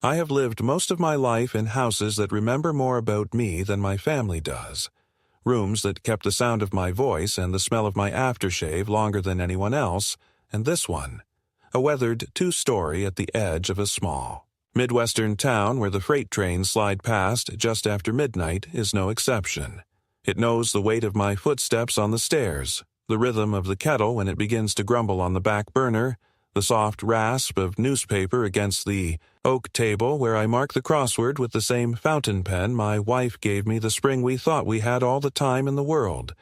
I have lived most of my life in houses that remember more about me than my family does. Rooms that kept the sound of my voice and the smell of my aftershave longer than anyone else, and this one, a weathered two-story at the edge of a small Midwestern town where the freight trains slide past just after midnight, is no exception. It knows the weight of my footsteps on the stairs, the rhythm of the kettle when it begins to grumble on the back burner, the soft rasp of newspaper against the oak table where I mark the crossword with the same fountain pen my wife gave me the spring we thought we had all the time in the world.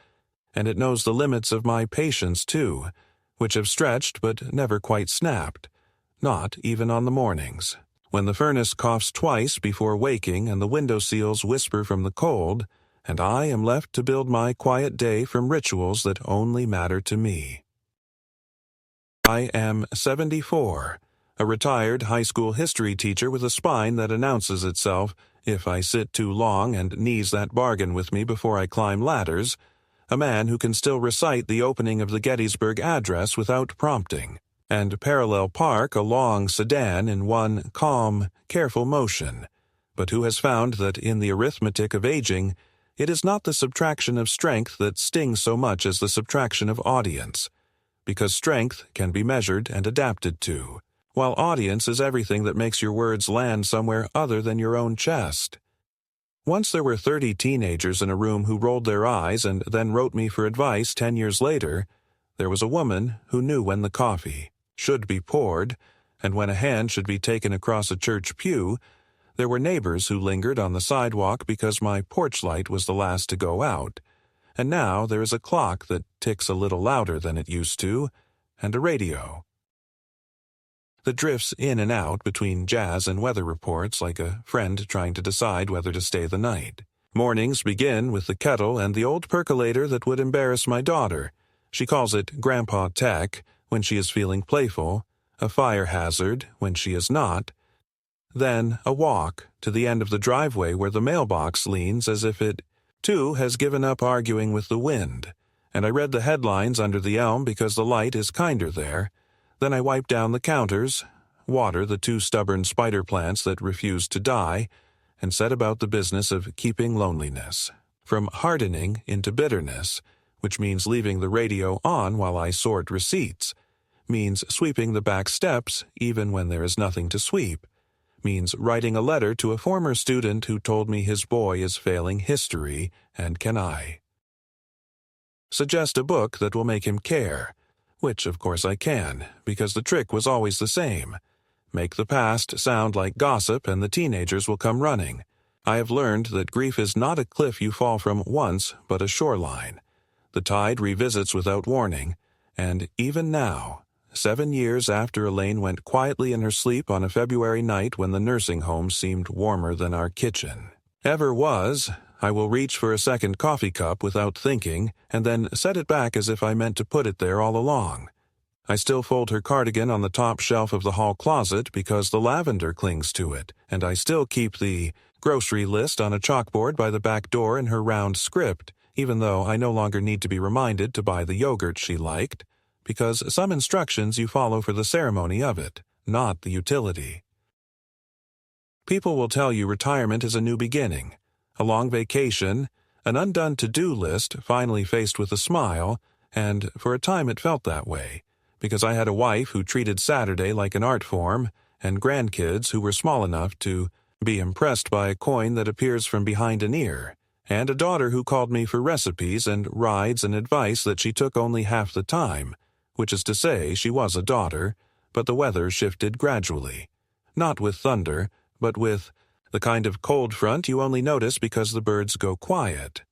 And it knows the limits of my patience, too, which have stretched but never quite snapped, not even on the mornings, when the furnace coughs twice before waking and the window seals whisper from the cold, and I am left to build my quiet day from rituals that only matter to me. I am 74, a retired high school history teacher with a spine that announces itself if I sit too long and knees that bargain with me before I climb ladders, a man who can still recite the opening of the Gettysburg Address without prompting, and parallel park a long sedan in one calm, careful motion, but who has found that in the arithmetic of aging, it is not the subtraction of strength that stings so much as the subtraction of audience, because strength can be measured and adapted to, while audience is everything that makes your words land somewhere other than your own chest. Once there were 30 teenagers in a room who rolled their eyes and then wrote me for advice 10 years later, there was a woman who knew when the coffee should be poured, and when a hand should be taken across a church pew. There were neighbors who lingered on the sidewalk because my porch light was the last to go out, and now there is a clock that ticks a little louder than it used to, and a radio that drifts in and out between jazz and weather reports like a friend trying to decide whether to stay the night. Mornings begin with the kettle and the old percolator that would embarrass my daughter. She calls it Grandpa Tech when she is feeling playful, a fire hazard when she is not, then a walk to the end of the driveway where the mailbox leans as if it, too, has given up arguing with the wind, and I read the headlines under the elm because the light is kinder there. Then I wipe down the counters, water the 2 stubborn spider plants that refuse to die, and set about the business of keeping loneliness from hardening into bitterness, which means leaving the radio on while I sort receipts, means sweeping the back steps even when there is nothing to sweep, means writing a letter to a former student who told me his boy is failing history, and can I suggest a book that will make him care, which of course I can, because the trick was always the same. Make the past sound like gossip and the teenagers will come running. I have learned that grief is not a cliff you fall from once, but a shoreline. The tide revisits without warning, and even now, 7 years after Elaine went quietly in her sleep on a February night when the nursing home seemed warmer than our kitchen ever was, I will reach for a second coffee cup without thinking, and then set it back as if I meant to put it there all along. I still fold her cardigan on the top shelf of the hall closet because the lavender clings to it, and I still keep the grocery list on a chalkboard by the back door in her round script, even though I no longer need to be reminded to buy the yogurt she liked, because some instructions you follow for the ceremony of it, not the utility. People will tell you retirement is a new beginning, a long vacation, an undone to-do list finally faced with a smile, and for a time it felt that way, because I had a wife who treated Saturday like an art form, and grandkids who were small enough to be impressed by a coin that appears from behind an ear, and a daughter who called me for recipes and rides and advice that she took only half the time, which is to say she was a daughter, but the weather shifted gradually, not with thunder, but with the kind of cold front you only notice because the birds go quiet.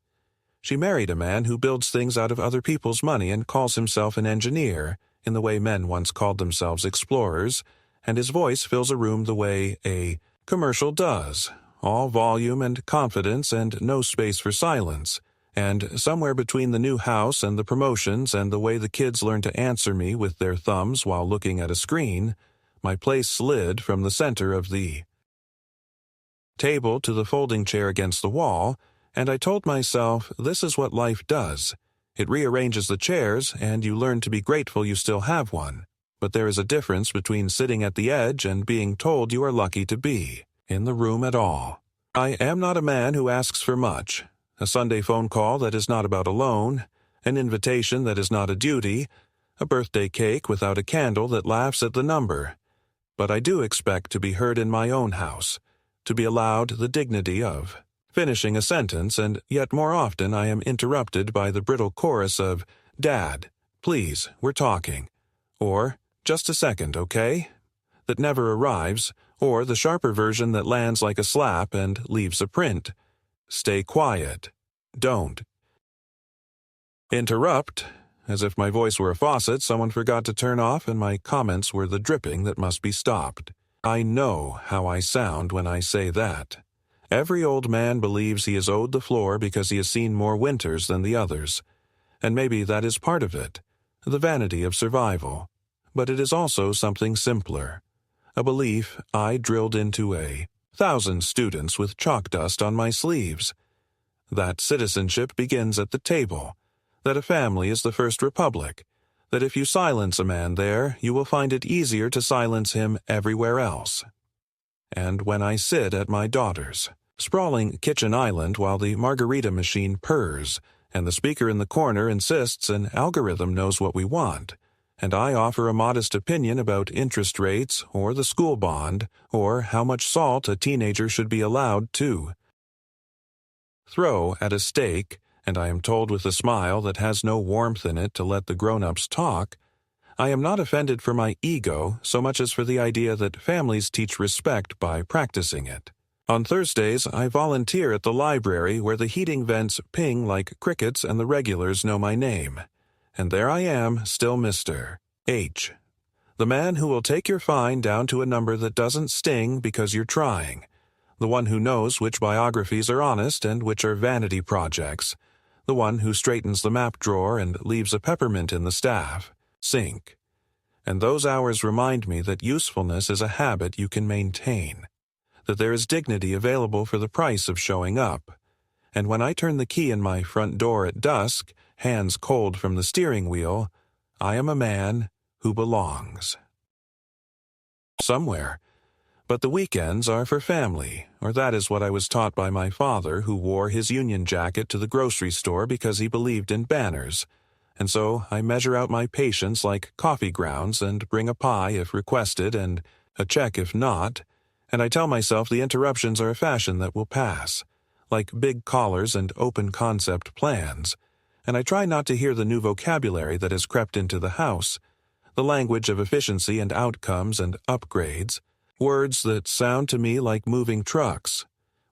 She married a man who builds things out of other people's money and calls himself an engineer, in the way men once called themselves explorers, and his voice fills a room the way a commercial does, all volume and confidence and no space for silence, and somewhere between the new house and the promotions and the way the kids learn to answer me with their thumbs while looking at a screen, my place slid from the center of the table to the folding chair against the wall, and I told myself this is what life does. It rearranges the chairs, and you learn to be grateful you still have one. But there is a difference between sitting at the edge and being told you are lucky to be in the room at all. I am not a man who asks for much. A Sunday phone call that is not about a loan, an invitation that is not a duty, a birthday cake without a candle that laughs at the number. But I do expect to be heard in my own house, to be allowed the dignity of finishing a sentence, and yet more often I am interrupted by the brittle chorus of, "Dad, please, we're talking," or, "Just a second, okay?" that never arrives, or the sharper version that lands like a slap and leaves a print. Stay quiet. Don't interrupt. As if my voice were a faucet someone forgot to turn off and my comments were the dripping that must be stopped. I know how I sound when I say that. Every old man believes he is owed the floor because he has seen more winters than the others. And maybe that is part of it, the vanity of survival. But it is also something simpler. A belief I drilled into 1,000 students with chalk dust on my sleeves. That citizenship begins at the table, that a family is the first republic, that if you silence a man there, you will find it easier to silence him everywhere else. And when I sit at my daughter's sprawling kitchen island while the margarita machine purrs, and the speaker in the corner insists an algorithm knows what we want, and I offer a modest opinion about interest rates or the school bond or how much salt a teenager should be allowed to throw at a steak, and I am told with a smile that has no warmth in it to let the grown-ups talk, I am not offended for my ego so much as for the idea that families teach respect by practicing it. On Thursdays, I volunteer at the library where the heating vents ping like crickets and the regulars know my name. And there I am, still Mr. H. The man who will take your fine down to a number that doesn't sting because you're trying. The one who knows which biographies are honest and which are vanity projects. The one who straightens the map drawer and leaves a peppermint in the staff sink. And those hours remind me that usefulness is a habit you can maintain, that there is dignity available for the price of showing up. And when I turn the key in my front door at dusk, hands cold from the steering wheel, I am a man who belongs somewhere. But the weekends are for family, or that is what I was taught by my father, who wore his Union jacket to the grocery store because he believed in banners. And so I measure out my patience like coffee grounds and bring a pie if requested and a check if not, and I tell myself the interruptions are a fashion that will pass, like big collars and open concept plans, and I try not to hear the new vocabulary that has crept into the house, the language of efficiency and outcomes and upgrades, words that sound to me like moving trucks,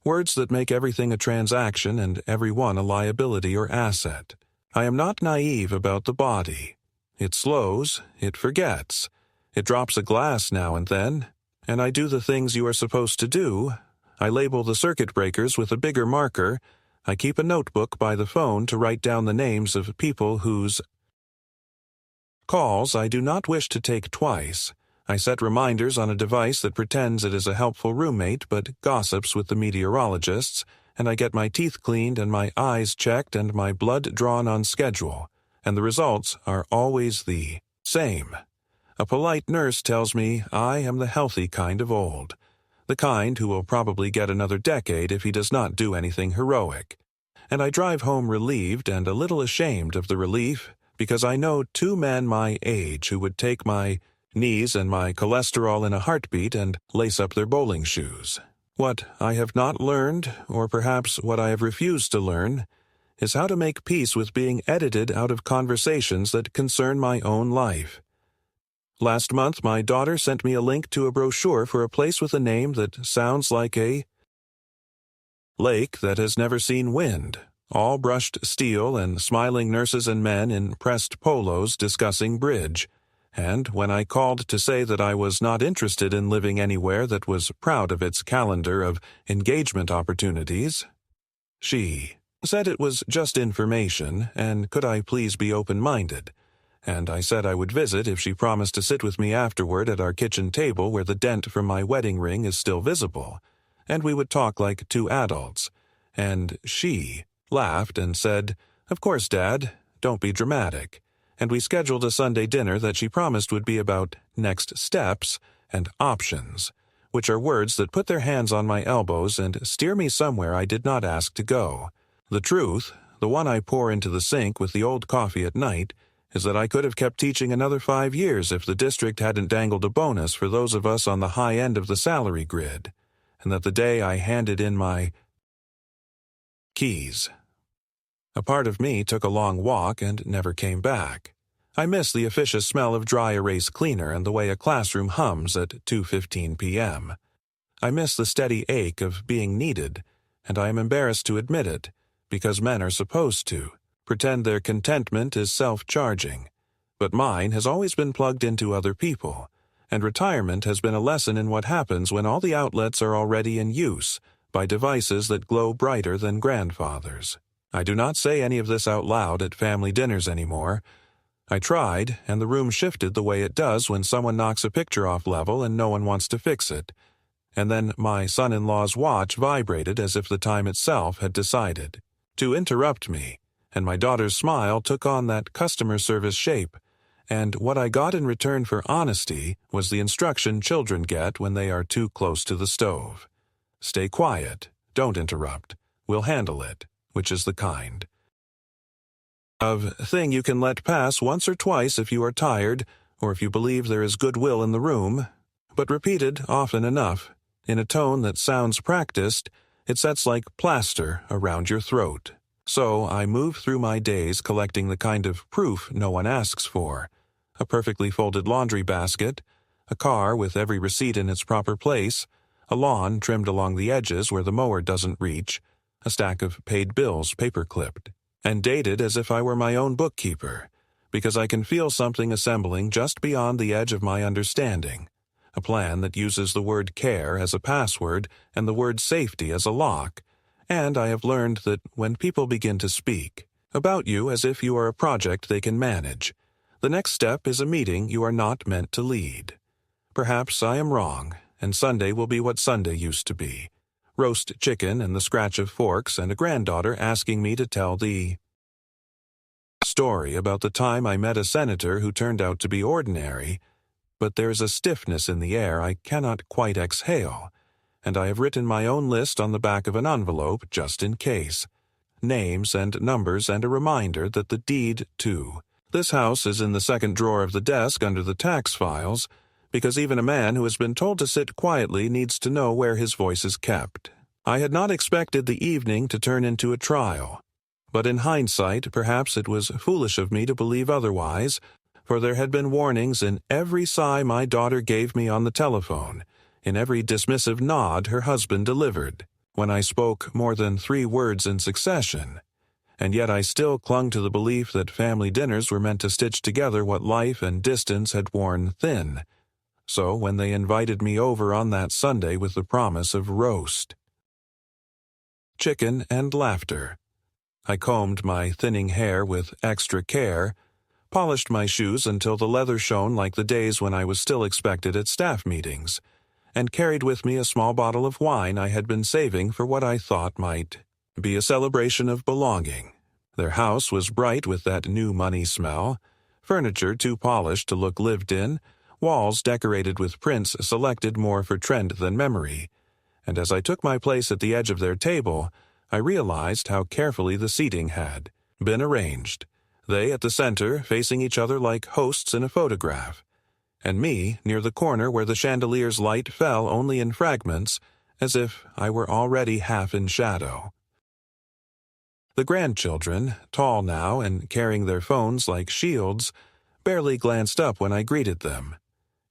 words that make everything a transaction and every one a liability or asset. I am not naive about the body. It slows, it forgets, it drops a glass now and then, and I do the things you are supposed to do. I label the circuit breakers with a bigger marker. I keep a notebook by the phone to write down the names of people whose calls I do not wish to take twice. I set reminders on a device that pretends it is a helpful roommate but gossips with the meteorologists, and I get my teeth cleaned and my eyes checked and my blood drawn on schedule, and the results are always the same. A polite nurse tells me I am the healthy kind of old, the kind who will probably get another decade if he does not do anything heroic. And I drive home relieved and a little ashamed of the relief, because I know 2 men my age who would take my knees and my cholesterol in a heartbeat and lace up their bowling shoes. What I have not learned, or perhaps what I have refused to learn, is how to make peace with being edited out of conversations that concern my own life. Last month, my daughter sent me a link to a brochure for a place with a name that sounds like a lake that has never seen wind, all brushed steel and smiling nurses and men in pressed polos discussing bridge. And when I called to say that I was not interested in living anywhere that was proud of its calendar of engagement opportunities, she said it was just information, and could I please be open-minded. And I said I would visit if she promised to sit with me afterward at our kitchen table where the dent from my wedding ring is still visible, and we would talk like 2 adults. And she laughed and said, "Of course, Dad, don't be dramatic." and we scheduled a Sunday dinner that she promised would be about next steps and options, which are words that put their hands on my elbows and steer me somewhere I did not ask to go. The truth, the one I pour into the sink with the old coffee at night, is that I could have kept teaching another 5 years if the district hadn't dangled a bonus for those of us on the high end of the salary grid, and that the day I handed in my keys, a part of me took a long walk and never came back. I miss the officious smell of dry erase cleaner and the way a classroom hums at 2:15 p.m. I miss the steady ache of being needed, and I am embarrassed to admit it, because men are supposed to pretend their contentment is self-charging. But mine has always been plugged into other people, and retirement has been a lesson in what happens when all the outlets are already in use by devices that glow brighter than grandfathers. I do not say any of this out loud at family dinners anymore. I tried, and the room shifted the way it does when someone knocks a picture off level and no one wants to fix it. And then my son-in-law's watch vibrated as if the time itself had decided to interrupt me, and my daughter's smile took on that customer service shape, and what I got in return for honesty was the instruction children get when they are too close to the stove. Stay quiet, don't interrupt, we'll handle it, which is the kind of thing you can let pass once or twice if you are tired, or if you believe there is goodwill in the room, but repeated often enough, in a tone that sounds practiced, it sets like plaster around your throat. So I move through my days collecting the kind of proof no one asks for: a perfectly folded laundry basket, a car with every receipt in its proper place, a lawn trimmed along the edges where the mower doesn't reach, a stack of paid bills paper-clipped, and dated as if I were my own bookkeeper, because I can feel something assembling just beyond the edge of my understanding, a plan that uses the word care as a password and the word safety as a lock. And I have learned that when people begin to speak about you as if you are a project they can manage, the next step is a meeting you are not meant to lead. Perhaps I am wrong, and Sunday will be what Sunday used to be: roast chicken and the scratch of forks and a granddaughter asking me to tell the story about the time I met a senator who turned out to be ordinary, but there is a stiffness in the air I cannot quite exhale, and I have written my own list on the back of an envelope just in case. Names and numbers and a reminder that the deed to this house is in the second drawer of the desk under the tax files, because even a man who has been told to sit quietly needs to know where his voice is kept. I had not expected the evening to turn into a trial, but in hindsight perhaps it was foolish of me to believe otherwise, for there had been warnings in every sigh my daughter gave me on the telephone, in every dismissive nod her husband delivered, when I spoke more than 3 words in succession, and yet I still clung to the belief that family dinners were meant to stitch together what life and distance had worn thin. So when they invited me over on that Sunday with the promise of roast chicken and laughter, I combed my thinning hair with extra care, polished my shoes until the leather shone like the days when I was still expected at staff meetings, and carried with me a small bottle of wine I had been saving for what I thought might be a celebration of belonging. Their house was bright with that new money smell, furniture too polished to look lived in, walls decorated with prints selected more for trend than memory, and as I took my place at the edge of their table, I realized how carefully the seating had been arranged, they at the center facing each other like hosts in a photograph, and me near the corner where the chandelier's light fell only in fragments, as if I were already half in shadow. The grandchildren, tall now and carrying their phones like shields, barely glanced up when I greeted them,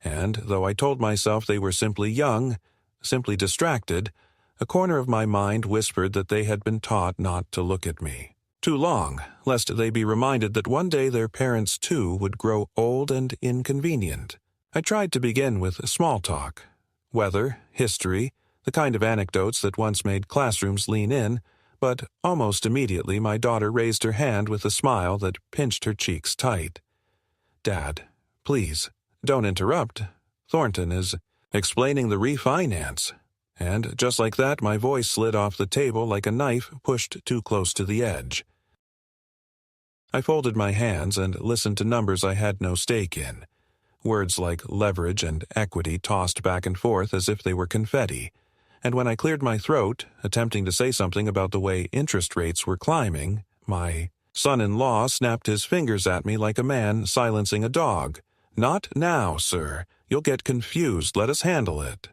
and though I told myself they were simply young, simply distracted, a corner of my mind whispered that they had been taught not to look at me too long, lest they be reminded that one day their parents too would grow old and inconvenient. I tried to begin with small talk, weather, history, the kind of anecdotes that once made classrooms lean in, but almost immediately my daughter raised her hand with a smile that pinched her cheeks tight. "Dad, please, don't interrupt. Thornton is explaining the refinance." And just like that, my voice slid off the table like a knife pushed too close to the edge. I folded my hands and listened to numbers I had no stake in. Words like leverage and equity tossed back and forth as if they were confetti. And when I cleared my throat, attempting to say something about the way interest rates were climbing, my son-in-law snapped his fingers at me like a man silencing a dog. "Not now, sir. You'll get confused. Let us handle it."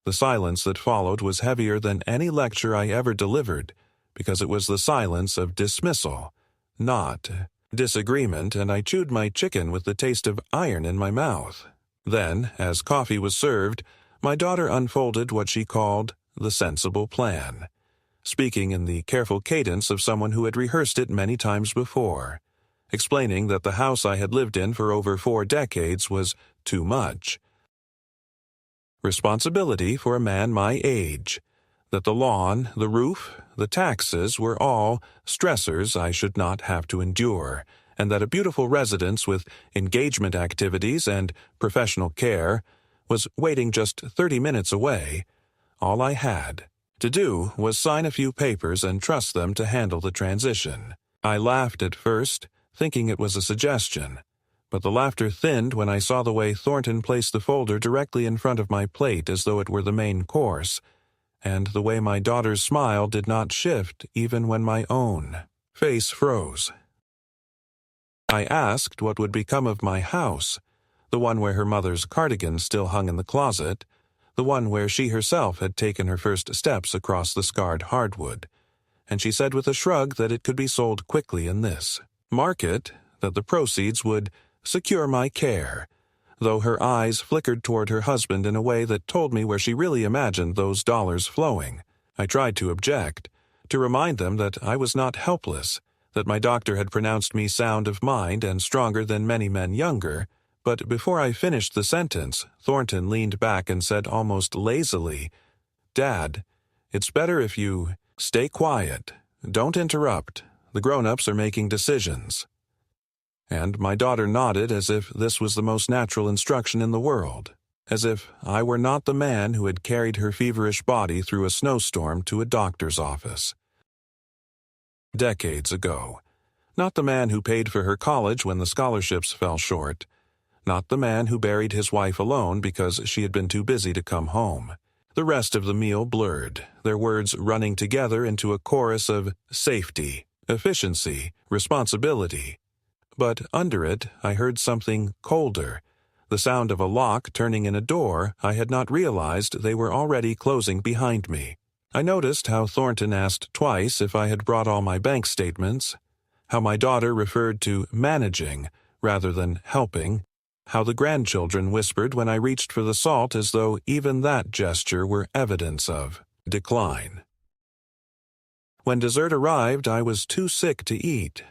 The silence that followed was heavier than any lecture I ever delivered, because it was the silence of dismissal, not disagreement, and I chewed my chicken with the taste of iron in my mouth. Then, as coffee was served, my daughter unfolded what she called the sensible plan, speaking in the careful cadence of someone who had rehearsed it many times before, explaining that the house I had lived in for over 4 decades was too much responsibility for a man my age, that the lawn, the roof, the taxes were all stressors I should not have to endure, and that a beautiful residence with engagement activities and professional care was waiting just 30 minutes away. All I had to do was sign a few papers and trust them to handle the transition. I laughed at first, thinking it was a suggestion, but the laughter thinned when I saw the way Thornton placed the folder directly in front of my plate as though it were the main course, and the way my daughter's smile did not shift even when my own face froze. I asked what would become of my house, the one where her mother's cardigan still hung in the closet, the one where she herself had taken her first steps across the scarred hardwood, and she said with a shrug that it could be sold quickly in this market, that the proceeds would secure my care, though her eyes flickered toward her husband in a way that told me where she really imagined those dollars flowing. I tried to object, to remind them that I was not helpless, that my doctor had pronounced me sound of mind and stronger than many men younger, but before I finished the sentence, Thornton leaned back and said almost lazily, "Dad, it's better if you stay quiet. Don't interrupt. The grown-ups are making decisions." And my daughter nodded as if this was the most natural instruction in the world, as if I were not the man who had carried her feverish body through a snowstorm to a doctor's office. Decades ago. Not the man who paid for her college when the scholarships fell short. Not the man who buried his wife alone because she had been too busy to come home. The rest of the meal blurred, their words running together into a chorus of safety, efficiency, responsibility. But under it, I heard something colder, the sound of a lock turning in a door I had not realized they were already closing behind me. I noticed how Thornton asked twice if I had brought all my bank statements, how my daughter referred to managing rather than helping, how the grandchildren whispered when I reached for the salt as though even that gesture were evidence of decline. When dessert arrived, I was too sick to eat,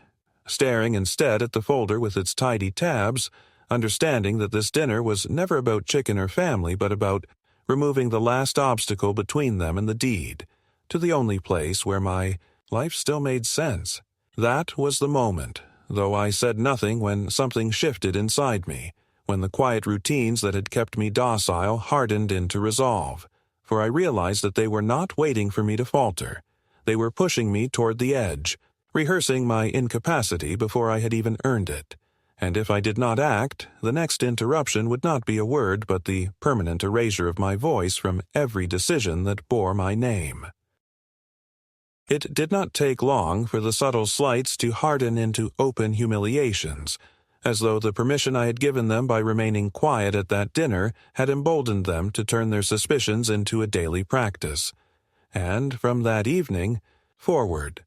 staring instead at the folder with its tidy tabs, understanding that this dinner was never about chicken or family, but about removing the last obstacle between them and the deed, to the only place where my life still made sense. That was the moment, though I said nothing when something shifted inside me, when the quiet routines that had kept me docile hardened into resolve, for I realized that they were not waiting for me to falter. They were pushing me toward the edge, rehearsing my incapacity before I had even earned it, and if I did not act, the next interruption would not be a word but the permanent erasure of my voice from every decision that bore my name. It did not take long for the subtle slights to harden into open humiliations, as though the permission I had given them by remaining quiet at that dinner had emboldened them to turn their suspicions into a daily practice. And from that evening forward,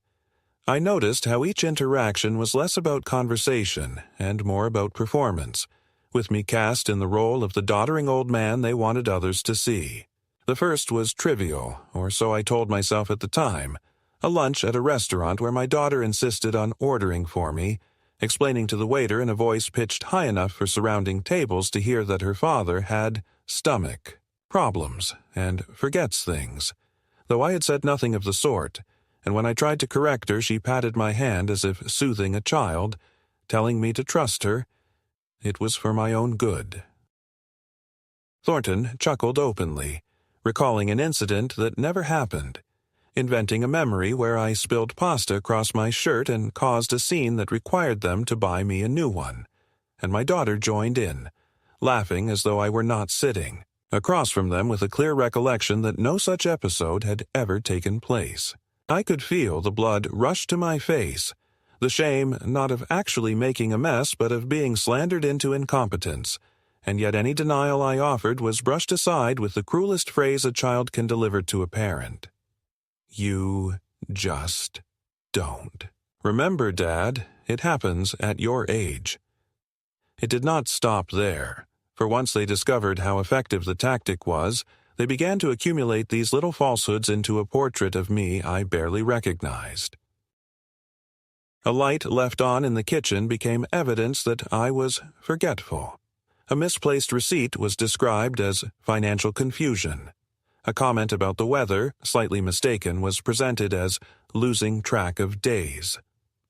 I noticed how each interaction was less about conversation and more about performance, with me cast in the role of the doddering old man they wanted others to see. The first was trivial, or so I told myself at the time, a lunch at a restaurant where my daughter insisted on ordering for me, explaining to the waiter in a voice pitched high enough for surrounding tables to hear that her father had stomach problems and forgets things, though I had said nothing of the sort, and when I tried to correct her she patted my hand as if soothing a child, telling me to trust her. It was for my own good. Thornton chuckled openly, recalling an incident that never happened. inventing a memory where I spilled pasta across my shirt and caused a scene that required them to buy me a new one. And my daughter joined in, laughing as though I were not sitting, across from them with a clear recollection that no such episode had ever taken place. I could feel the blood rush to my face, the shame not of actually making a mess but of being slandered into incompetence, and yet any denial I offered was brushed aside with the cruelest phrase a child can deliver to a parent. You just don't. Remember, Dad, it happens at your age. It did not stop there, for once they discovered how effective the tactic was, they began to accumulate these little falsehoods into a portrait of me I barely recognized. A light left on in the kitchen became evidence that I was forgetful. A misplaced receipt was described as financial confusion. A comment about the weather, slightly mistaken, was presented as losing track of days.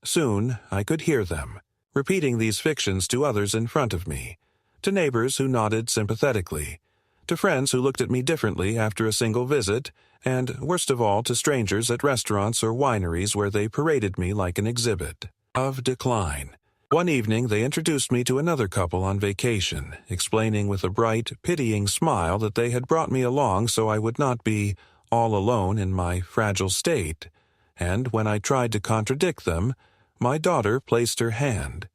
Soon I could hear them, repeating these fictions to others in front of me, to neighbors who nodded sympathetically, to friends who looked at me differently after a single visit, and, worst of all, to strangers at restaurants or wineries where they paraded me like an exhibit of decline. One evening they introduced me to another couple on vacation, explaining with a bright, pitying smile that they had brought me along so I would not be all alone in my fragile state, and when I tried to contradict them, my daughter placed her hand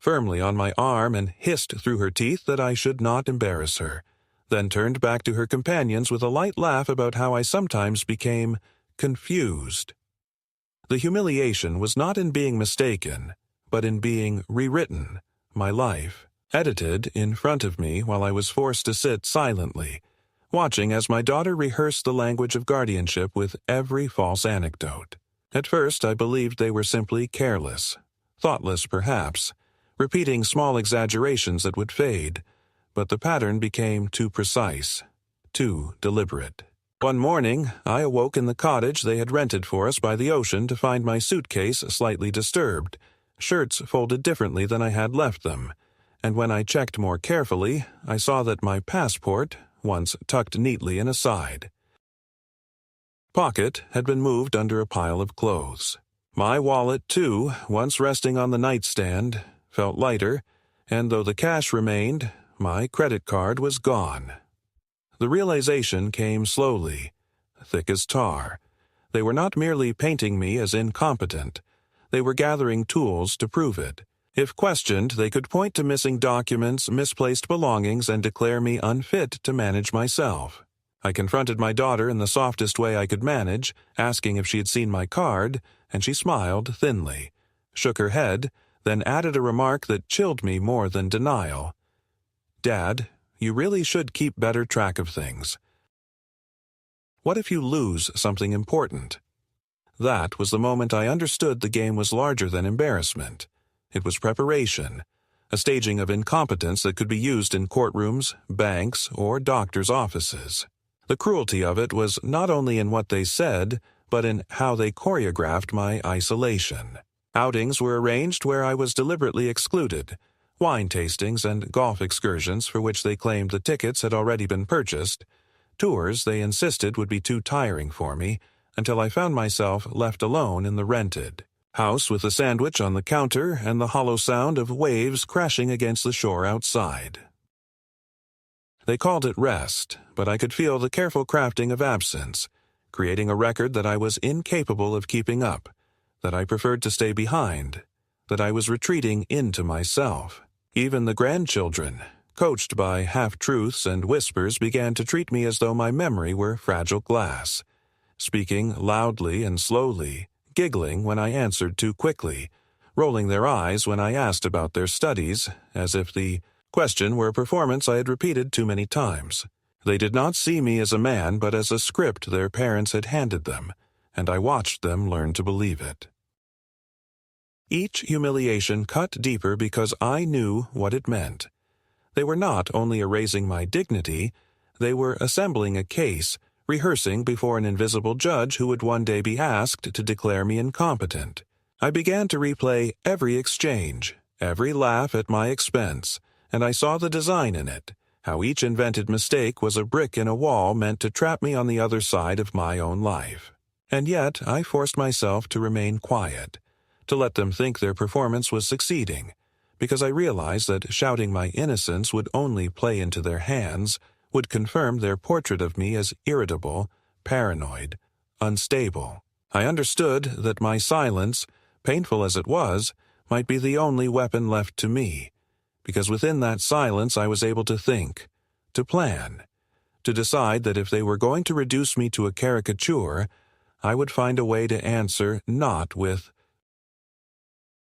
firmly on my arm and hissed through her teeth that I should not embarrass her, then turned back to her companions with a light laugh about how I sometimes became confused. The humiliation was not in being mistaken, but in being rewritten, my life, edited in front of me while I was forced to sit silently, watching as my daughter rehearsed the language of guardianship with every false anecdote. At first I believed they were simply careless, thoughtless perhaps, repeating small exaggerations that would fade, but the pattern became too precise, too deliberate. One morning, I awoke in the cottage they had rented for us by the ocean to find my suitcase slightly disturbed, shirts folded differently than I had left them, and when I checked more carefully, I saw that my passport, once tucked neatly in a side pocket, had been moved under a pile of clothes. My wallet, too, once resting on the nightstand, felt lighter, and though the cash remained, my credit card was gone. The realization came slowly, thick as tar. They were not merely painting me as incompetent. They were gathering tools to prove it. If questioned, they could point to missing documents, misplaced belongings, and declare me unfit to manage myself. I confronted my daughter in the softest way I could manage, asking if she had seen my card, and she smiled thinly, shook her head, then added a remark that chilled me more than denial. Dad, you really should keep better track of things. What if you lose something important? That was the moment I understood the game was larger than embarrassment. It was preparation, a staging of incompetence that could be used in courtrooms, banks, or doctors' offices. The cruelty of it was not only in what they said, but in how they choreographed my isolation. Outings were arranged where I was deliberately excluded, wine tastings and golf excursions for which they claimed the tickets had already been purchased, tours they insisted would be too tiring for me, until I found myself left alone in the rented house with a sandwich on the counter and the hollow sound of waves crashing against the shore outside. They called it rest, but I could feel the careful crafting of absence, creating a record that I was incapable of keeping up, that I preferred to stay behind, that I was retreating into myself. Even the grandchildren, coached by half-truths and whispers, began to treat me as though my memory were fragile glass, speaking loudly and slowly, giggling when I answered too quickly, rolling their eyes when I asked about their studies, as if the question were a performance I had repeated too many times. They did not see me as a man, but as a script their parents had handed them, and I watched them learn to believe it. Each humiliation cut deeper because I knew what it meant. They were not only erasing my dignity, they were assembling a case, rehearsing before an invisible judge who would one day be asked to declare me incompetent. I began to replay every exchange, every laugh at my expense, and I saw the design in it, how each invented mistake was a brick in a wall meant to trap me on the other side of my own life. And yet I forced myself to remain quiet, to let them think their performance was succeeding, because I realized that shouting my innocence would only play into their hands, would confirm their portrait of me as irritable, paranoid, unstable. I understood that my silence, painful as it was, might be the only weapon left to me, because within that silence I was able to think, to plan, to decide that if they were going to reduce me to a caricature, I would find a way to answer not with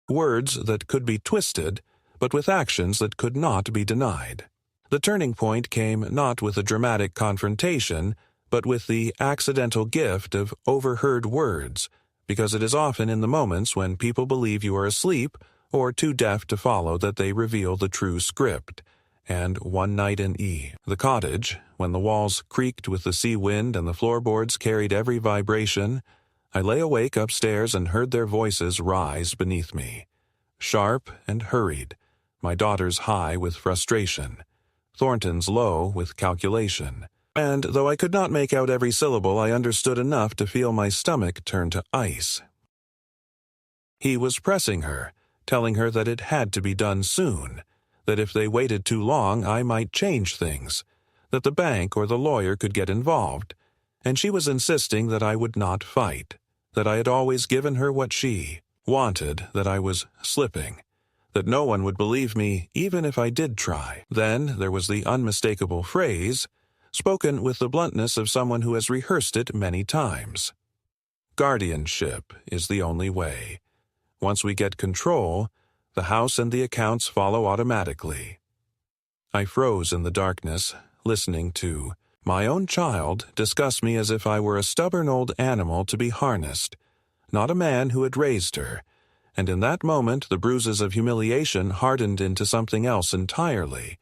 words that could be twisted, but with actions that could not be denied. The turning point came not with a dramatic confrontation, but with the accidental gift of overheard words, because it is often in the moments when people believe you are asleep or too deaf to follow that they reveal the true script. And one night in the cottage, when the walls creaked with the sea wind and the floorboards carried every vibration, I lay awake upstairs and heard their voices rise beneath me, sharp and hurried, my daughter's high with frustration, Thornton's low with calculation. And though I could not make out every syllable, I understood enough to feel my stomach turn to ice. He was pressing her, telling her that it had to be done soon, that if they waited too long I might change things, that the bank or the lawyer could get involved, and she was insisting that I would not fight, that I had always given her what she wanted, that I was slipping, that no one would believe me even if I did try. Then there was the unmistakable phrase, spoken with the bluntness of someone who has rehearsed it many times. Guardianship is the only way. Once we get control, the house and the accounts follow automatically. I froze in the darkness, listening to my own child discuss me as if I were a stubborn old animal to be harnessed, not a man who had raised her, and in that moment the bruises of humiliation hardened into something else entirely,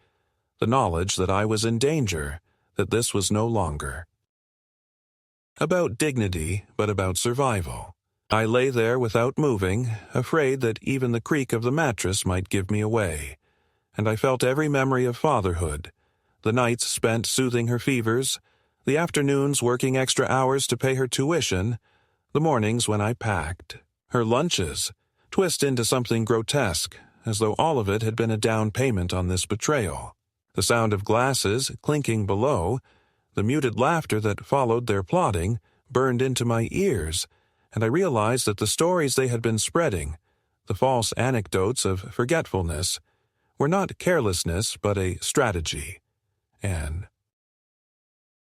the knowledge that I was in danger, that this was no longer about dignity, but about survival. I lay there without moving, afraid that even the creak of the mattress might give me away, and I felt every memory of fatherhood, the nights spent soothing her fevers, the afternoons working extra hours to pay her tuition, the mornings when I packed, her lunches, twist into something grotesque, as though all of it had been a down payment on this betrayal. The sound of glasses clinking below, the muted laughter that followed their plotting, burned into my ears, and I realized that the stories they had been spreading, the false anecdotes of forgetfulness, were not carelessness but a strategy, an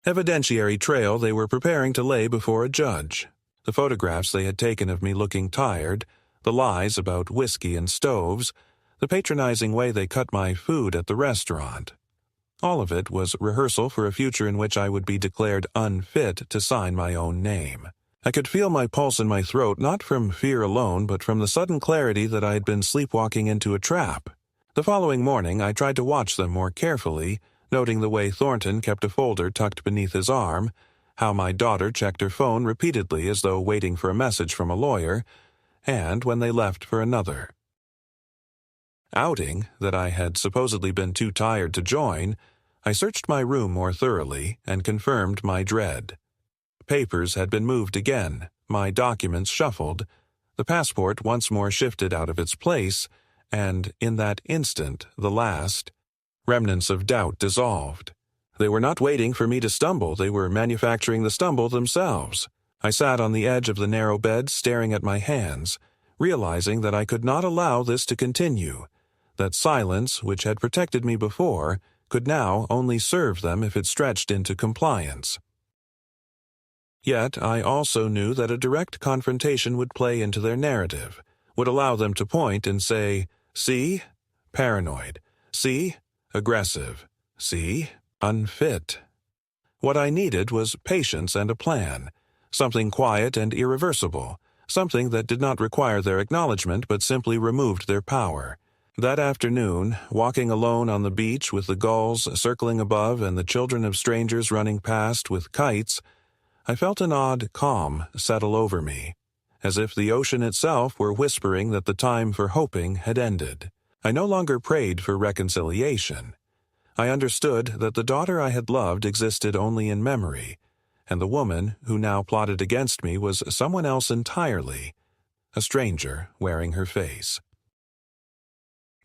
evidentiary trail they were preparing to lay before a judge. The photographs they had taken of me looking tired, the lies about whiskey and stoves, the patronizing way they cut my food at the restaurant. All of it was rehearsal for a future in which I would be declared unfit to sign my own name. I could feel my pulse in my throat, not from fear alone, but from the sudden clarity that I had been sleepwalking into a trap. The following morning I tried to watch them more carefully, noting the way Thornton kept a folder tucked beneath his arm, how my daughter checked her phone repeatedly as though waiting for a message from a lawyer, and when they left for another outing that I had supposedly been too tired to join, I searched my room more thoroughly and confirmed my dread. Papers had been moved again, my documents shuffled, the passport once more shifted out of its place, and in that instant the last remnants of doubt dissolved. They were not waiting for me to stumble, they were manufacturing the stumble themselves. I sat on the edge of the narrow bed staring at my hands, realizing that I could not allow this to continue, that silence, which had protected me before, could now only serve them if it stretched into compliance. Yet I also knew that a direct confrontation would play into their narrative, would allow them to point and say, "See? Paranoid. See? Aggressive. See? Unfit." What I needed was patience and a plan, something quiet and irreversible, something that did not require their acknowledgement but simply removed their power. That afternoon, walking alone on the beach with the gulls circling above and the children of strangers running past with kites, I felt an odd calm settle over me, as if the ocean itself were whispering that the time for hoping had ended. I no longer prayed for reconciliation. I understood that the daughter I had loved existed only in memory, and the woman who now plotted against me was someone else entirely, a stranger wearing her face.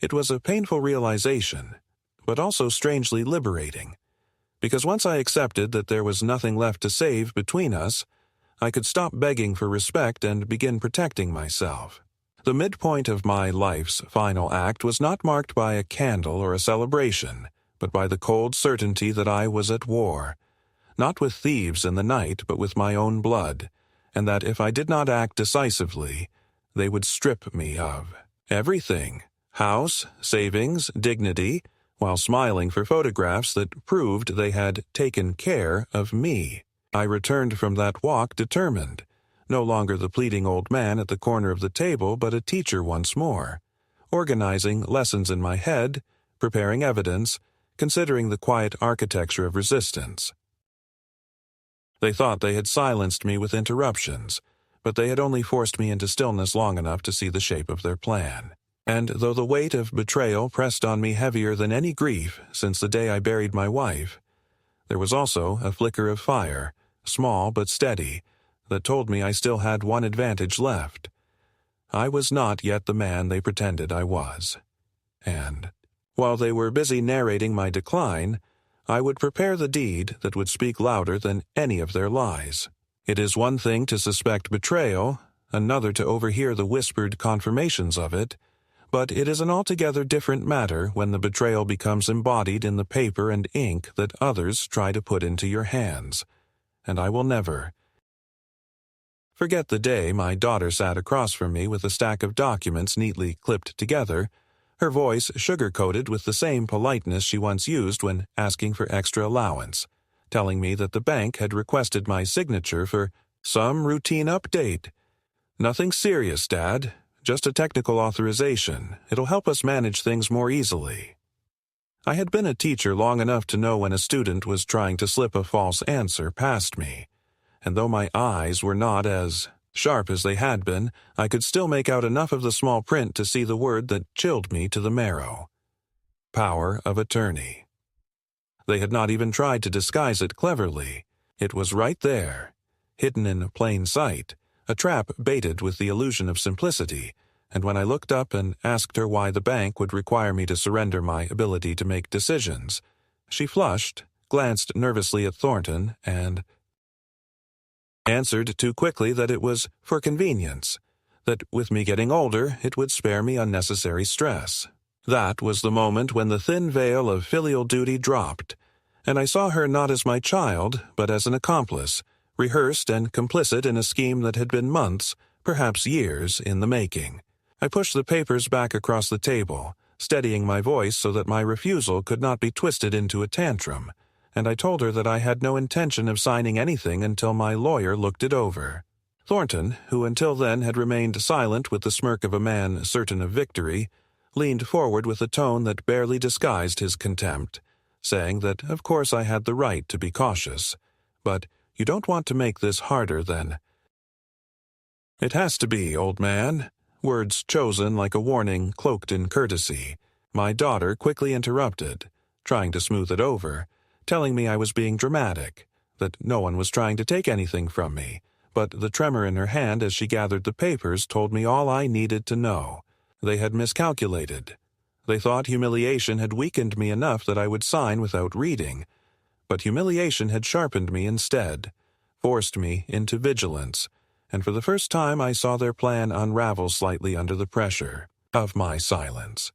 It was a painful realization, but also strangely liberating, because once I accepted that there was nothing left to save between us, I could stop begging for respect and begin protecting myself. The midpoint of my life's final act was not marked by a candle or a celebration, but by the cold certainty that I was at war, not with thieves in the night, but with my own blood, and that if I did not act decisively, they would strip me of everything: house, savings, dignity, while smiling for photographs that proved they had taken care of me. I returned from that walk determined, no longer the pleading old man at the corner of the table, but a teacher once more, organizing lessons in my head, preparing evidence, considering the quiet architecture of resistance. They thought they had silenced me with interruptions, but they had only forced me into stillness long enough to see the shape of their plan. And though the weight of betrayal pressed on me heavier than any grief since the day I buried my wife, there was also a flicker of fire, small but steady, that told me I still had one advantage left. I was not yet the man they pretended I was. And while they were busy narrating my decline, I would prepare the deed that would speak louder than any of their lies. It is one thing to suspect betrayal, another to overhear the whispered confirmations of it, but it is an altogether different matter when the betrayal becomes embodied in the paper and ink that others try to put into your hands. And I will never forget the day my daughter sat across from me with a stack of documents neatly clipped together, her voice sugar-coated with the same politeness she once used when asking for extra allowance, telling me that the bank had requested my signature for some routine update. "Nothing serious, Dad. Just a technical authorization. It'll help us manage things more easily." I had been a teacher long enough to know when a student was trying to slip a false answer past me, and though my eyes were not as sharp as they had been, I could still make out enough of the small print to see the word that chilled me to the marrow: power of attorney. They had not even tried to disguise it cleverly. It was right there, hidden in plain sight, a trap baited with the illusion of simplicity, and when I looked up and asked her why the bank would require me to surrender my ability to make decisions, she flushed, glanced nervously at Thornton, and answered too quickly that it was for convenience, that with me getting older it would spare me unnecessary stress. That was the moment when the thin veil of filial duty dropped, and I saw her not as my child, but as an accomplice, rehearsed and complicit in a scheme that had been months, perhaps years, in the making. I pushed the papers back across the table, steadying my voice so that my refusal could not be twisted into a tantrum, and I told her that I had no intention of signing anything until my lawyer looked it over. Thornton, who until then had remained silent with the smirk of a man certain of victory, leaned forward with a tone that barely disguised his contempt, saying that of course I had the right to be cautious, but you don't want to make this harder than it has to be, old man. Words chosen like a warning cloaked in courtesy. My daughter quickly interrupted, trying to smooth it over, telling me I was being dramatic, that no one was trying to take anything from me, but the tremor in her hand as she gathered the papers told me all I needed to know. They had miscalculated. They thought humiliation had weakened me enough that I would sign without reading, but humiliation had sharpened me instead, forced me into vigilance, and for the first time I saw their plan unravel slightly under the pressure of my silence.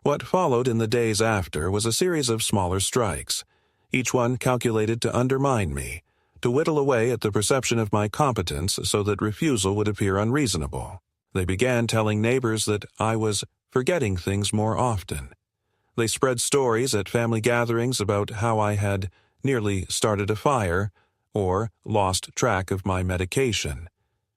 What followed in the days after was a series of smaller strikes, each one calculated to undermine me, to whittle away at the perception of my competence so that refusal would appear unreasonable. They began telling neighbors that I was forgetting things more often. They spread stories at family gatherings about how I had nearly started a fire or lost track of my medication.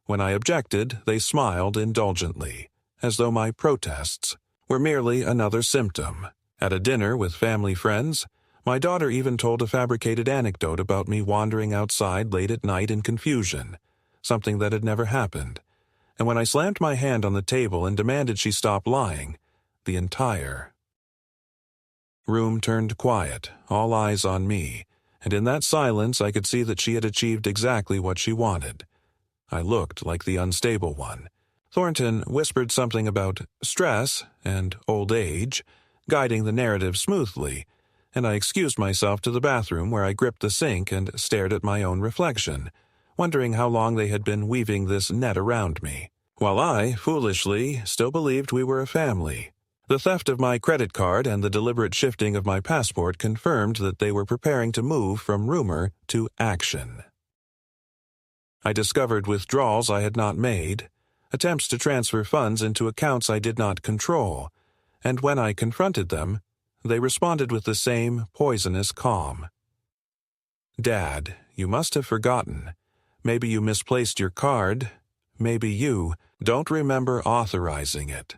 When I objected, they smiled indulgently, as though my protests were merely another symptom. At a dinner with family friends, my daughter even told a fabricated anecdote about me wandering outside late at night in confusion, something that had never happened. And when I slammed my hand on the table and demanded she stop lying, the entire Room turned quiet, all eyes on me, and in that silence I could see that she had achieved exactly what she wanted. I looked like the unstable one. Thornton whispered something about stress and old age, guiding the narrative smoothly, and I excused myself to the bathroom where I gripped the sink and stared at my own reflection, wondering how long they had been weaving this net around me, while I, foolishly, still believed we were a family. The theft of my credit card and the deliberate shifting of my passport confirmed that they were preparing to move from rumor to action. I discovered withdrawals I had not made, attempts to transfer funds into accounts I did not control, and when I confronted them, they responded with the same poisonous calm. "Dad, you must have forgotten. Maybe you misplaced your card. Maybe you don't remember authorizing it."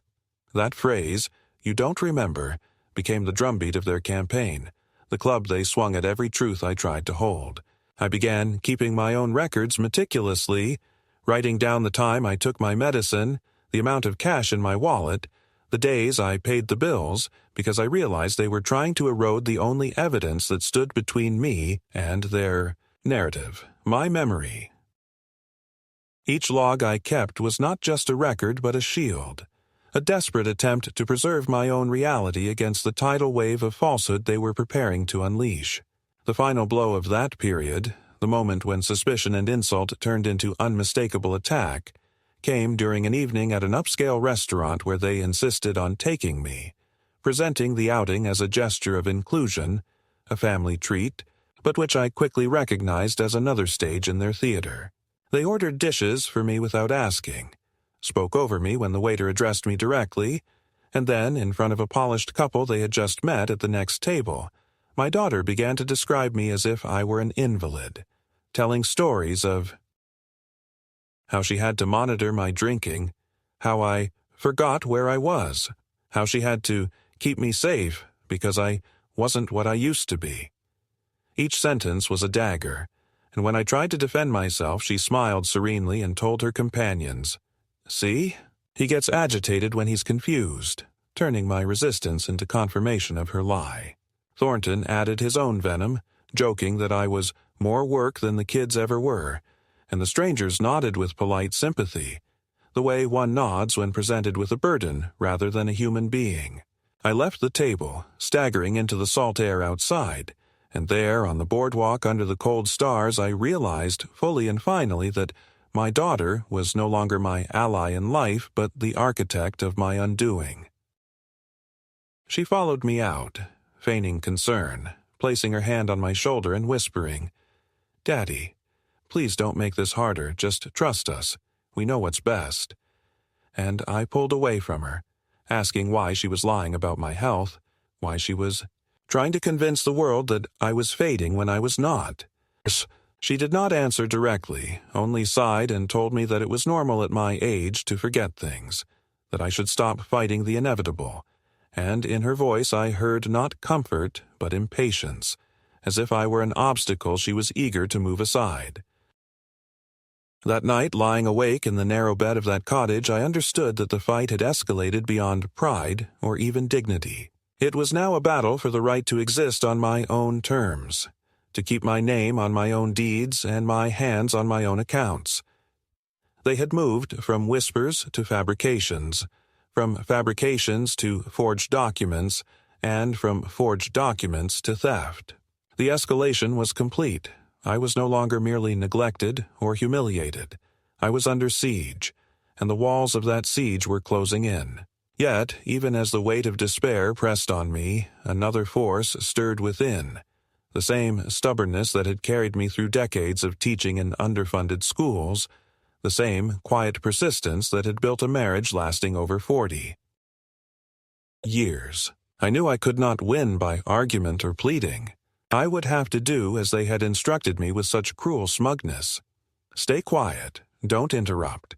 That phrase, "you don't remember," became the drumbeat of their campaign, the club they swung at every truth I tried to hold. I began keeping my own records meticulously, writing down the time I took my medicine, the amount of cash in my wallet, the days I paid the bills, because I realized they were trying to erode the only evidence that stood between me and their narrative, my memory. Each log I kept was not just a record but a shield, a desperate attempt to preserve my own reality against the tidal wave of falsehood they were preparing to unleash. The final blow of that period, the moment when suspicion and insult turned into unmistakable attack, came during an evening at an upscale restaurant where they insisted on taking me, presenting the outing as a gesture of inclusion, a family treat, but which I quickly recognized as another stage in their theater. They ordered dishes for me without asking, spoke over me when the waiter addressed me directly, and then, in front of a polished couple they had just met at the next table, my daughter began to describe me as if I were an invalid, telling stories of how she had to monitor my drinking, how I forgot where I was, how she had to keep me safe because I wasn't what I used to be. Each sentence was a dagger, and when I tried to defend myself, she smiled serenely and told her companions, "See? He gets agitated when he's confused," turning my resistance into confirmation of her lie. Thornton added his own venom, joking that I was more work than the kids ever were, and the strangers nodded with polite sympathy, the way one nods when presented with a burden rather than a human being. I left the table, staggering into the salt air outside, and there, on the boardwalk under the cold stars, I realized fully and finally that my daughter was no longer my ally in life, but the architect of my undoing. She followed me out, feigning concern, placing her hand on my shoulder and whispering, "Daddy, please don't make this harder, just trust us. We know what's best." And I pulled away from her, asking why she was lying about my health, why she was trying to convince the world that I was fading when I was not. She did not answer directly, only sighed and told me that it was normal at my age to forget things, that I should stop fighting the inevitable, and in her voice I heard not comfort but impatience, as if I were an obstacle she was eager to move aside. That night, lying awake in the narrow bed of that cottage, I understood that the fight had escalated beyond pride or even dignity. It was now a battle for the right to exist on my own terms, to keep my name on my own deeds and my hands on my own accounts. They had moved from whispers to fabrications, from fabrications to forged documents, and from forged documents to theft. The escalation was complete. I was no longer merely neglected or humiliated. I was under siege, and the walls of that siege were closing in. Yet, even as the weight of despair pressed on me, another force stirred within, the same stubbornness that had carried me through decades of teaching in underfunded schools, the same quiet persistence that had built a marriage lasting over 40 years. I knew I could not win by argument or pleading. I would have to do as they had instructed me with such cruel smugness. Stay quiet, don't interrupt.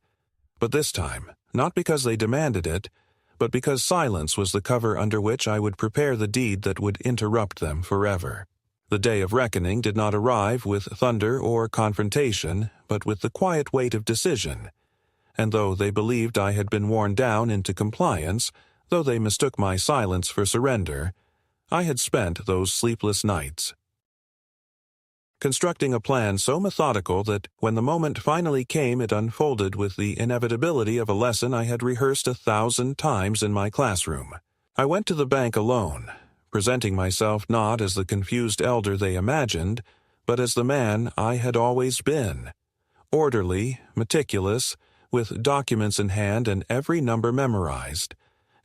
But this time, not because they demanded it, but because silence was the cover under which I would prepare the deed that would interrupt them forever. The day of reckoning did not arrive with thunder or confrontation, but with the quiet weight of decision. And though they believed I had been worn down into compliance, though they mistook my silence for surrender, I had spent those sleepless nights, constructing a plan so methodical that when the moment finally came it unfolded with the inevitability of a lesson I had rehearsed 1,000 times in my classroom. I went to the bank alone, presenting myself not as the confused elder they imagined, but as the man I had always been, orderly, meticulous, with documents in hand and every number memorized,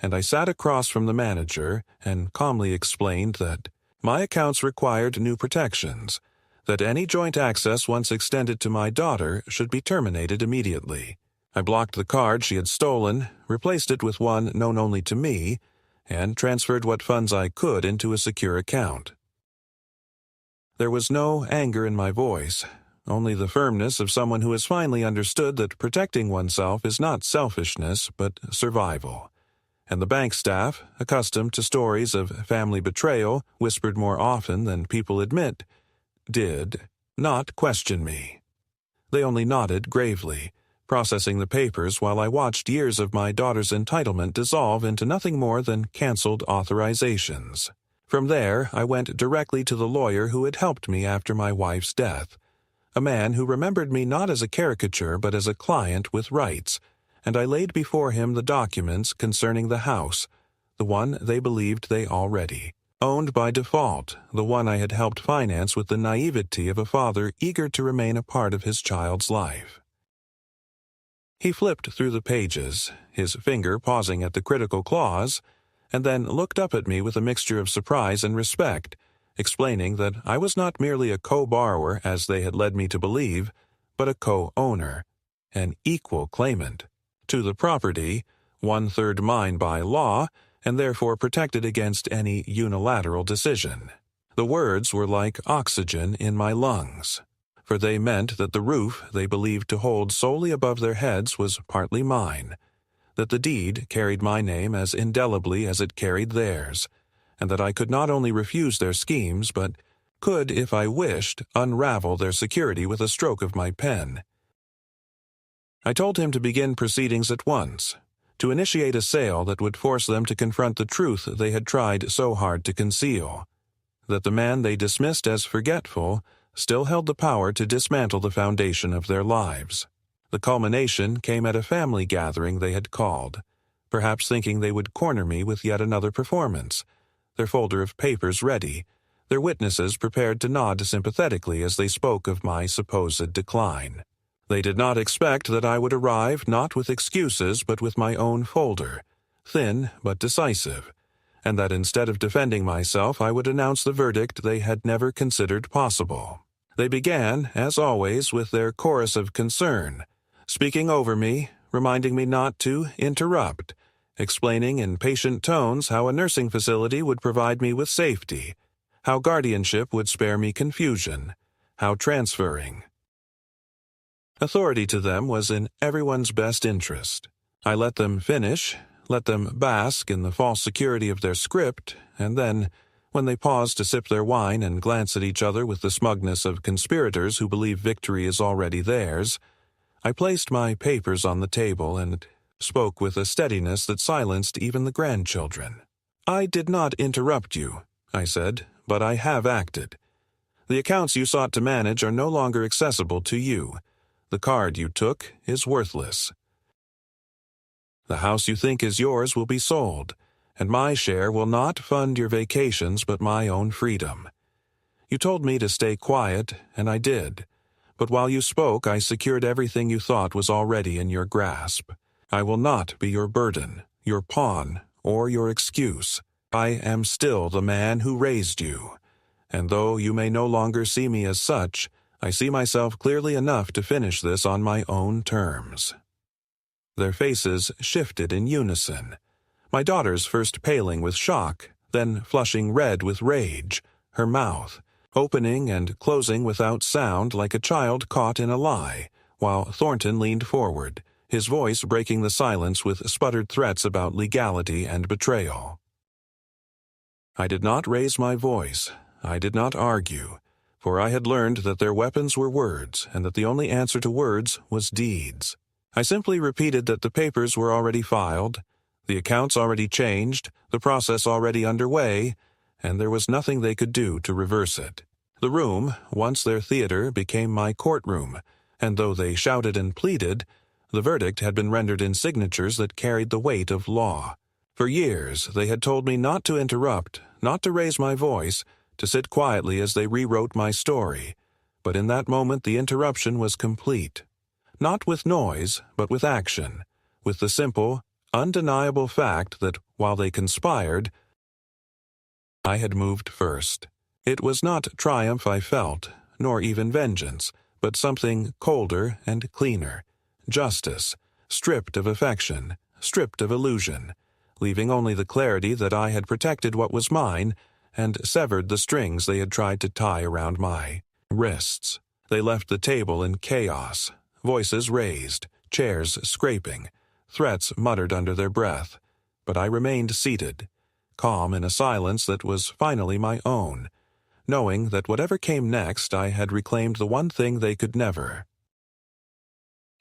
and I sat across from the manager and calmly explained that my accounts required new protections, that any joint access once extended to my daughter should be terminated immediately. I blocked the card she had stolen, replaced it with one known only to me, and transferred what funds I could into a secure account. There was no anger in my voice, only the firmness of someone who has finally understood that protecting oneself is not selfishness but survival. And the bank staff, accustomed to stories of family betrayal whispered more often than people admit, did not question me. They only nodded gravely, processing the papers while I watched years of my daughter's entitlement dissolve into nothing more than canceled authorizations. From there, I went directly to the lawyer who had helped me after my wife's death, a man who remembered me not as a caricature but as a client with rights, and I laid before him the documents concerning the house, the one they believed they already owned by default, the one I had helped finance with the naivety of a father eager to remain a part of his child's life. He flipped through the pages, his finger pausing at the critical clause, and then looked up at me with a mixture of surprise and respect, explaining that I was not merely a co-borrower as they had led me to believe, but a co-owner, an equal claimant, to the property, 1/3 mine by law, and therefore protected against any unilateral decision. The words were like oxygen in my lungs, for they meant that the roof they believed to hold solely above their heads was partly mine, that the deed carried my name as indelibly as it carried theirs, and that I could not only refuse their schemes, but could, if I wished, unravel their security with a stroke of my pen. I told him to begin proceedings at once, to initiate a sale that would force them to confront the truth they had tried so hard to conceal, that the man they dismissed as forgetful still held the power to dismantle the foundation of their lives. The culmination came at a family gathering they had called, perhaps thinking they would corner me with yet another performance, their folder of papers ready, their witnesses prepared to nod sympathetically as they spoke of my supposed decline. They did not expect that I would arrive not with excuses but with my own folder, thin but decisive, and that instead of defending myself I would announce the verdict they had never considered possible. They began, as always, with their chorus of concern, speaking over me, reminding me not to interrupt, explaining in patient tones how a nursing facility would provide me with safety, how guardianship would spare me confusion, how transferring authority to them was in everyone's best interest. I let them finish, let them bask in the false security of their script, and then, when they paused to sip their wine and glance at each other with the smugness of conspirators who believe victory is already theirs, I placed my papers on the table and spoke with a steadiness that silenced even the grandchildren. "I did not interrupt you," I said, "but I have acted. The accounts you sought to manage are no longer accessible to you. The card you took is worthless. The house you think is yours will be sold, and my share will not fund your vacations but my own freedom. You told me to stay quiet, and I did, but while you spoke I secured everything you thought was already in your grasp. I will not be your burden, your pawn, or your excuse. I am still the man who raised you, and though you may no longer see me as such, I see myself clearly enough to finish this on my own terms." Their faces shifted in unison, my daughter's first paling with shock, then flushing red with rage, her mouth opening and closing without sound like a child caught in a lie, while Thornton leaned forward, his voice breaking the silence with sputtered threats about legality and betrayal. I did not raise my voice. I did not argue, for I had learned that their weapons were words and that the only answer to words was deeds. I simply repeated that the papers were already filed, the accounts already changed, the process already underway, and there was nothing they could do to reverse it. The room, once their theater, became my courtroom, and though they shouted and pleaded, the verdict had been rendered in signatures that carried the weight of law. For years they had told me not to interrupt, not to raise my voice, to sit quietly as they rewrote my story. But in that moment the interruption was complete. Not with noise, but with action, with the simple, undeniable fact that, while they conspired, I had moved first. It was not triumph I felt, nor even vengeance, but something colder and cleaner. Justice, stripped of affection, stripped of illusion, leaving only the clarity that I had protected what was mine and severed the strings they had tried to tie around my wrists. They left the table in chaos, voices raised, chairs scraping, threats muttered under their breath, but I remained seated, calm in a silence that was finally my own, knowing that whatever came next I had reclaimed the one thing they could never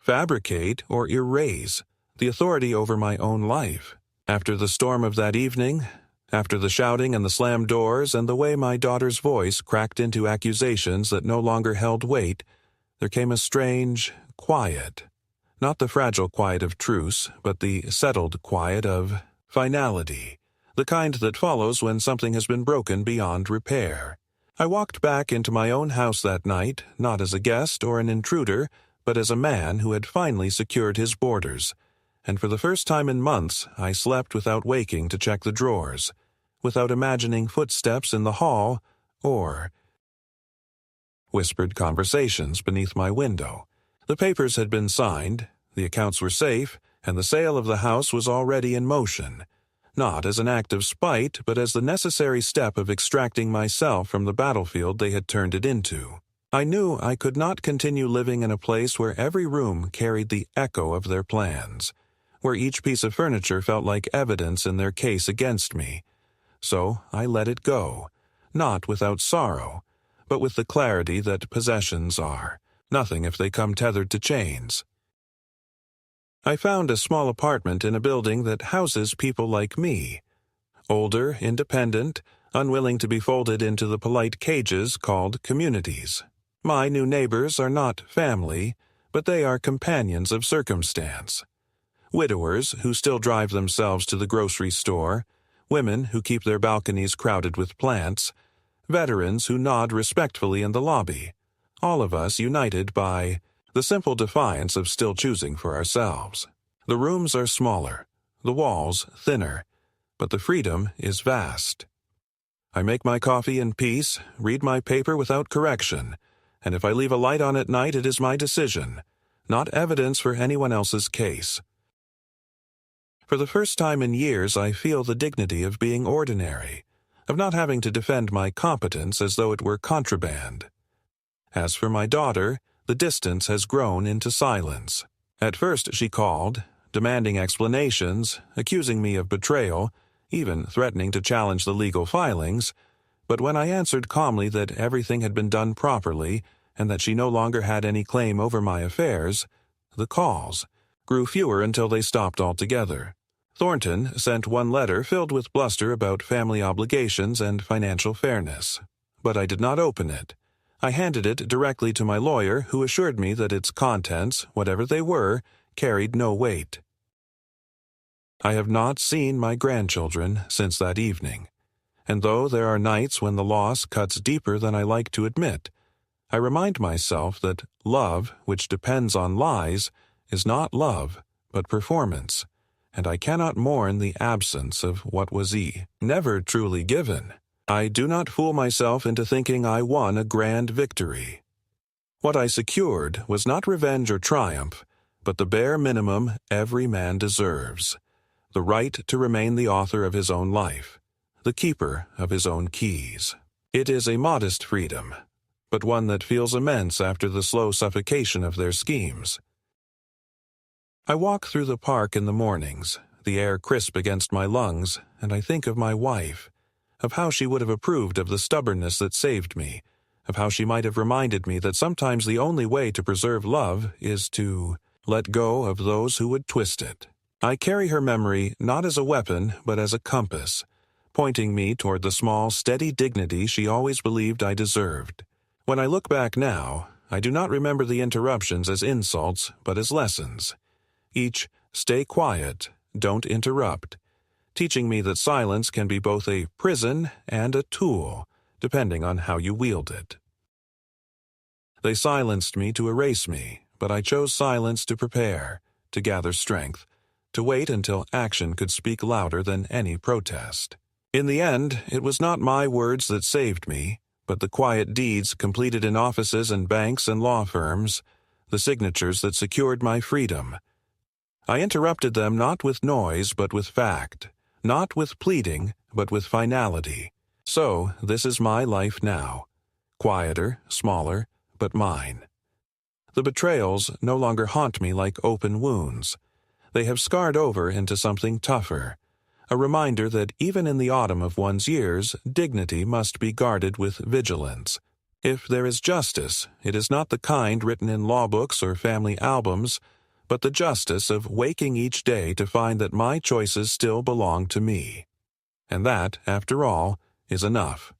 fabricate or erase, the authority over my own life. After the storm of that evening, after the shouting and the slammed doors and the way my daughter's voice cracked into accusations that no longer held weight, there came a strange quiet. Not the fragile quiet of truce, but the settled quiet of finality, the kind that follows when something has been broken beyond repair. I walked back into my own house that night, not as a guest or an intruder, but as a man who had finally secured his borders. And for the first time in months, I slept without waking to check the drawers, without imagining footsteps in the hall or whispered conversations beneath my window. The papers had been signed, the accounts were safe, and the sale of the house was already in motion, not as an act of spite, but as the necessary step of extracting myself from the battlefield they had turned it into. I knew I could not continue living in a place where every room carried the echo of their plans, where each piece of furniture felt like evidence in their case against me. So I let it go, not without sorrow, but with the clarity that possessions are, nothing if they come tethered to chains. I found a small apartment in a building that houses people like me, older, independent, unwilling to be folded into the polite cages called communities. My new neighbors are not family, but they are companions of circumstance. Widowers who still drive themselves to the grocery store, women who keep their balconies crowded with plants, veterans who nod respectfully in the lobby, all of us united by the simple defiance of still choosing for ourselves. The rooms are smaller, the walls thinner, but the freedom is vast. I make my coffee in peace, read my paper without correction, and if I leave a light on at night, it is my decision, not evidence for anyone else's case. For the first time in years, I feel the dignity of being ordinary, of not having to defend my competence as though it were contraband. As for my daughter, the distance has grown into silence. At first she called, demanding explanations, accusing me of betrayal, even threatening to challenge the legal filings, but when I answered calmly that everything had been done properly and that she no longer had any claim over my affairs, the calls grew fewer until they stopped altogether. Thornton sent one letter filled with bluster about family obligations and financial fairness, but I did not open it. I handed it directly to my lawyer, who assured me that its contents, whatever they were, carried no weight. I have not seen my grandchildren since that evening, and though there are nights when the loss cuts deeper than I like to admit, I remind myself that love, which depends on lies, is not love, but performance, and I cannot mourn the absence of what was never truly given. I do not fool myself into thinking I won a grand victory. What I secured was not revenge or triumph, but the bare minimum every man deserves, the right to remain the author of his own life, the keeper of his own keys. It is a modest freedom, but one that feels immense after the slow suffocation of their schemes. I walk through the park in the mornings, the air crisp against my lungs, and I think of my wife, of how she would have approved of the stubbornness that saved me, of how she might have reminded me that sometimes the only way to preserve love is to let go of those who would twist it. I carry her memory not as a weapon, but as a compass, pointing me toward the small, steady dignity she always believed I deserved. When I look back now, I do not remember the interruptions as insults, but as lessons. Each, stay quiet, don't interrupt, teaching me that silence can be both a prison and a tool, depending on how you wield it. They silenced me to erase me, but I chose silence to prepare, to gather strength, to wait until action could speak louder than any protest. In the end, it was not my words that saved me, but the quiet deeds completed in offices and banks and law firms, the signatures that secured my freedom. I interrupted them not with noise but with fact, not with pleading but with finality. So, this is my life now. Quieter, smaller, but mine. The betrayals no longer haunt me like open wounds. They have scarred over into something tougher, a reminder that even in the autumn of one's years, dignity must be guarded with vigilance. If there is justice, it is not the kind written in law books or family albums, but the justice of waking each day to find that my choices still belong to me. And that, after all, is enough.